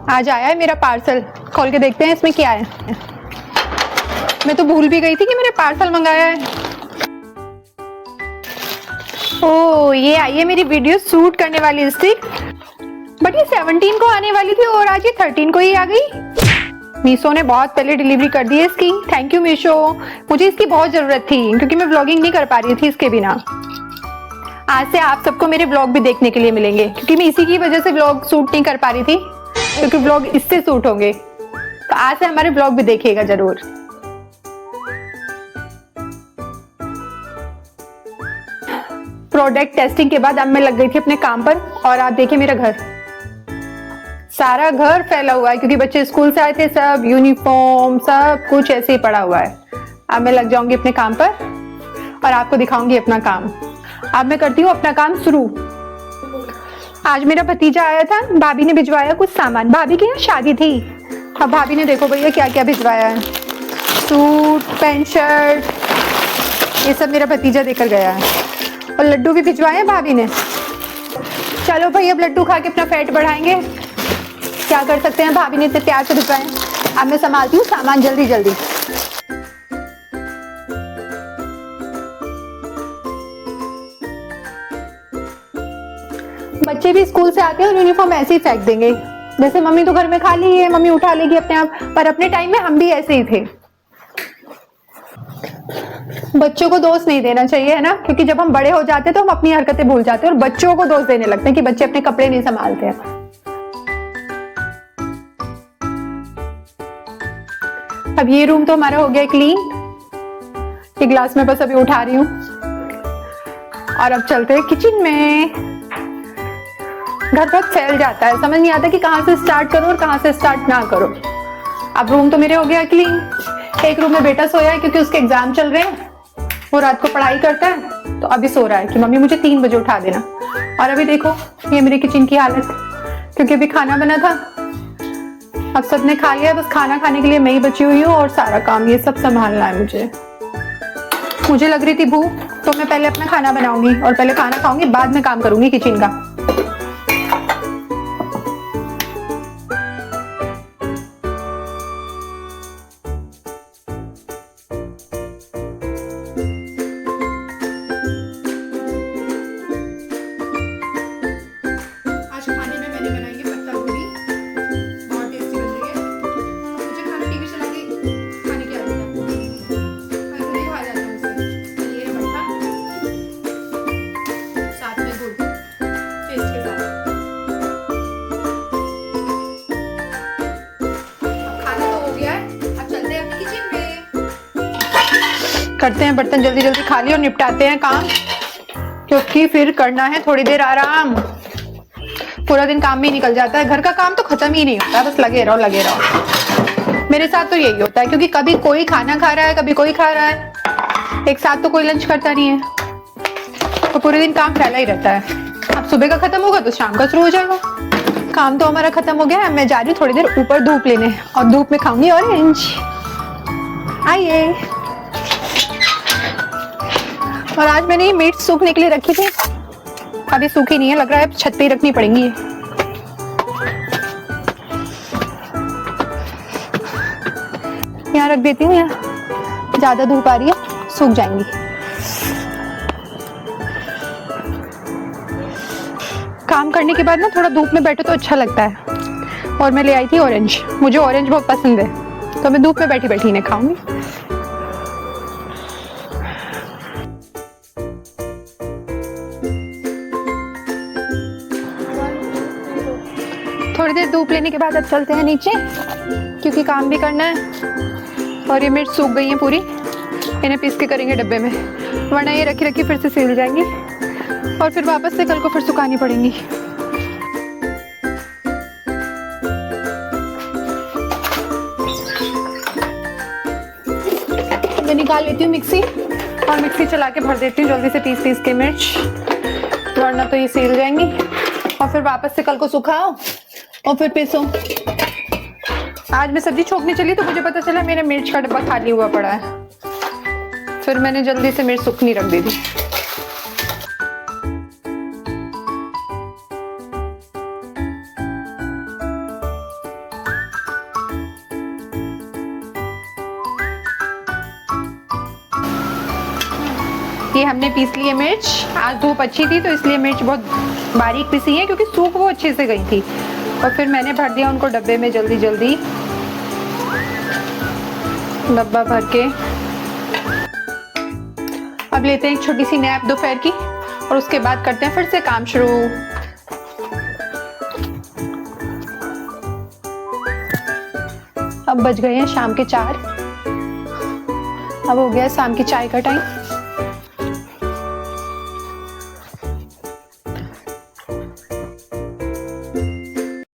आज आया है मेरा पार्सल, खोल के देखते हैं इसमें क्या है। मैं तो भूल भी गई थी कि मैंने पार्सल मंगाया है। ओह, ये आई है मेरी वीडियो शूट करने वाली स्टिक, बट ये 17 को आने वाली थी और आज ये 13 को ही आ गई। मीशो ने बहुत पहले डिलीवरी कर दी है इसकी। थैंक यू मीशो, मुझे इसकी बहुत जरूरत थी क्योंकि मैं व्लॉगिंग नहीं कर पा रही थी इसके बिना। आज से आप सबको मेरे व्लॉग भी देखने के लिए मिलेंगे क्योंकि मैं इसी की वजह से व्लॉग शूट नहीं कर पा रही थी, क्योंकि व्लॉग इससे शूट होंगे। तो आज से हमारे व्लॉग भी देखिएगा जरूर। प्रोडक्ट टेस्टिंग के बाद अब मैं लग गई थी अपने काम पर, और आप देखिए मेरा घर, सारा घर फैला हुआ है क्योंकि बच्चे स्कूल से आए थे, सब यूनिफॉर्म सब कुछ ऐसे ही पड़ा हुआ है। अब मैं लग जाऊंगी अपने काम पर और आपको दिखाऊंगी अपना काम। अब मैं करती हूँ अपना काम शुरू। आज मेरा भतीजा आया था, भाभी ने भिजवाया कुछ सामान, भाभी की यहाँ शादी थी। अब भाभी ने देखो भैया क्या क्या भिजवाया है, सूट पैंट शर्ट, ये सब मेरा भतीजा देकर गया है। और लड्डू भी भिजवाए हैं भाभी ने। चलो भाई अब लड्डू खा के अपना फैट बढ़ाएंगे, क्या कर सकते हैं, भाभी ने इतने प्यार से भिजवाए। अब मैं संभालती हूँ सामान जल्दी जल्दी। बच्चे भी स्कूल से आते हैं और यूनिफॉर्म ऐसे ही फेंक देंगे, जैसे मम्मी तो घर में खा ली है, मम्मी उठा लेगी अपने आप, पर अपने टाइम में हम भी ऐसे ही थे। बच्चों को दोष नहीं देना चाहिए, है ना, क्योंकि जब हम बड़े हो जाते हैं तो हम अपनी हरकतें भूल जाते हैं और बच्चों को दोष देने लगते हैं कि बच्चे अपने कपड़े नहीं संभालते हैं। अब ये रूम तो हमारा हो गया क्लीन, ये ग्लास में बस अभी उठा रही हूँ। और अब चलते हैं किचन में। घर बहुत फैल जाता है, समझ नहीं आता कि कहाँ से स्टार्ट करो और कहाँ से स्टार्ट ना करो। अब रूम तो मेरे हो गया क्लीन। एक रूम में बेटा सोया है क्योंकि उसके एग्जाम चल रहे हैं, वो रात को पढ़ाई करता है, तो अभी सो रहा है कि मम्मी मुझे 3 बजे उठा देना। और अभी देखो ये मेरे किचन की हालत, क्योंकि अभी खाना बना था, अब सबने खा लिया, बस खाना खाने के लिए मैं ही बची हुई हूँ और सारा काम ये सब संभालना है मुझे लग रही थी भूख, तो मैं पहले अपना खाना बनाऊंगी और पहले खाना खाऊंगी, बाद में काम करूंगी किचन का। करते हैं बर्तन जल्दी जल्दी खाली और निपटाते हैं काम, क्योंकि फिर करना है थोड़ी देर आराम। पूरा दिन काम में ही निकल जाता है, घर का काम तो खत्म ही नहीं होता, बस लगे रहो लगे रहो। मेरे साथ तो यही होता है, क्योंकि कभी कोई खाना खा रहा है, कभी कोई खा रहा है, एक साथ तो कोई लंच करता नहीं है, तो पूरे दिन काम फैला ही रहता है। अब सुबह का खत्म होगा तो शाम का शुरू हो जाएगा। काम तो हमारा खत्म हो गया है, मैं जा रही हूँ थोड़ी देर ऊपर धूप लेने, और धूप में खाऊंगी ऑरेंज। आइए। और आज मैंने ये मिर्च सूखने के लिए रखी थी, अभी सूखी नहीं है, लग रहा है छत पे ही रखनी पड़ेंगी। यहाँ रख देती हूँ, यहाँ ज्यादा धूप आ रही है, सूख जाएंगी। काम करने के बाद ना थोड़ा धूप में बैठो तो अच्छा लगता है। और मैं ले आई थी ऑरेंज, मुझे ऑरेंज बहुत पसंद है, तो मैं धूप में बैठी बैठी इन्हें खाऊंगी। थोड़ी देर धूप लेने के बाद अब चलते हैं नीचे, क्योंकि काम भी करना है। और ये मिर्च सूख गई है पूरी, इन्हें पीस के करेंगे डब्बे में, वरना ये रखी रखी फिर से सील जाएंगी और फिर वापस से कल को फिर सुखानी पड़ेंगी। मैं निकाल लेती हूँ मिक्सी और मिक्सी चला के भर देती हूँ जल्दी से पीस पीस के मिर्च, वरना तो ये सील जाएंगी। और फिर वापस से कल को सुखाओ और फिर पीसो। आज मैं सब्जी छोकने चली तो मुझे पता चला मेरा मिर्च का डब्बा खाली हुआ पड़ा है, फिर मैंने जल्दी से मिर्च सूखनी रख दी थी। ये हमने पीस ली है मिर्च। आज धूप अच्छी थी तो इसलिए मिर्च बहुत बारीक पीसी है, क्योंकि सूख वो अच्छे से गई थी। और फिर मैंने भर दिया उनको डब्बे में, जल्दी जल्दी डब्बा भर के। अब लेते हैं एक छोटी सी नैप दोपहर की और उसके बाद करते हैं फिर से काम शुरू। अब बज गए हैं शाम के 4। अब हो गया शाम की चाय का टाइम।